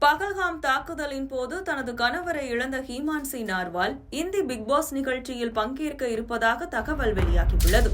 பகல்காம் தாக்குதலின் போது தனது கணவரை இழந்த ஹீமான்சி நார்வால் இந்தி பிக் பாஸ் நிகழ்ச்சியில் பங்கேற்க இருப்பதாக தகவல் வெளியாகியுள்ளது.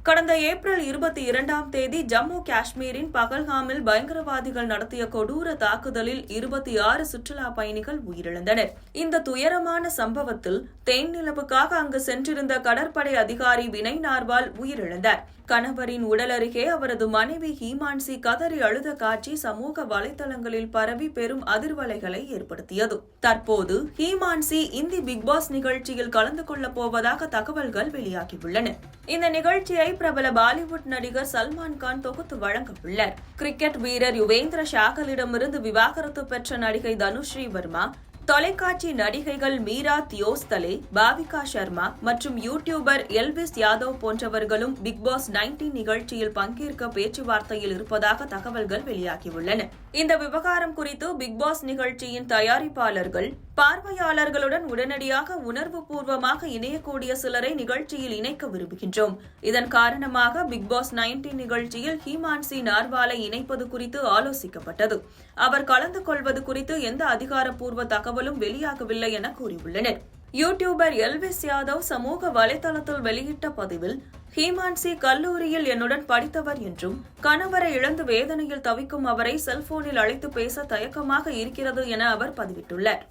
கடந்த ஏப்ரல் 22ஆம் தேதி ஜம்மு காஷ்மீரின் பகல்காமில் பயங்கரவாதிகள் நடத்திய கொடூர தாக்குதலில் 26 சுற்றுலா பயணிகள் உயிரிழந்தனர். இந்த துயரமான சம்பவத்தில் தேன்நிலவுக்காக அங்கு சென்றிருந்த கடற்படை அதிகாரி வினய் நார்வால் உயிரிழந்தார். கணவரின் உடல் அருகே அவரது மனைவி ஹீமான்சி கதறி அழுத காட்சி சமூக வலைதளங்களில் பரவி பெரும் அதிர்வலைகளை ஏற்படுத்தியது. தற்போது ஹீமான்சி இந்தி பிக் பாஸ் நிகழ்ச்சியில் கலந்து கொள்ளப் போவதாக தகவல்கள் வெளியாகியுள்ளன. இந்த நிகழ்ச்சியை பிரபல பாலிவுட் நடிகர் சல்மான் கான் தொகுத்து வழங்க உள்ளார். கிரிக்கெட் வீரர் யுவேந்திர சாகலிடமிருந்து விவாகரத்து பெற்ற நடிகை தனுஸ்ரீ வர்மா, தொலைக்காட்சி நடிகைகள் மீரா தியோஸ்தலே, பாவிகா சர்மா மற்றும் யூடியூபர் எல்விஸ் யாதவ் போன்றவர்களும் பிக் பாஸ் 19 நிகழ்ச்சியில் பங்கேற்க பேச்சுவார்த்தையில் இருப்பதாக தகவல்கள் வெளியாகியுள்ளன. இந்த விவகாரம் குறித்து பிக் பாஸ் நிகழ்ச்சியின் தயாரிப்பாளர்கள் பார்வையாளர்களுடன் உடனடியாக உணர்வுபூர்வமாக இணையக்கூடிய சிலரை நிகழ்ச்சியில் இணைக்க விரும்புகின்றோம். இதன் காரணமாக பிக் பாஸ் 19 நிகழ்ச்சியில் ஹீமான்சி நார்வாலை இணைப்பது குறித்து ஆலோசிக்கப்பட்டது. அவர் கலந்து கொள்வது குறித்து எந்த அதிகாரப்பூர்வ தகவலும் வெளியாகவில்லை என கூறியுள்ளனர். யூடியூபர் எல்விஸ் யாதவ் சமூக வலைதளத்தில் வெளியிட்ட பதிவில், ஹீமான்சி கல்லூரியில் என்னுடன் படித்தவர் என்றும் கணவரை இழந்து வேதனையில் தவிக்கும் அவரை செல்போனில் அழைத்து பேச தயக்கமாக இருக்கிறது என அவர் பதிவிட்டுள்ளார்.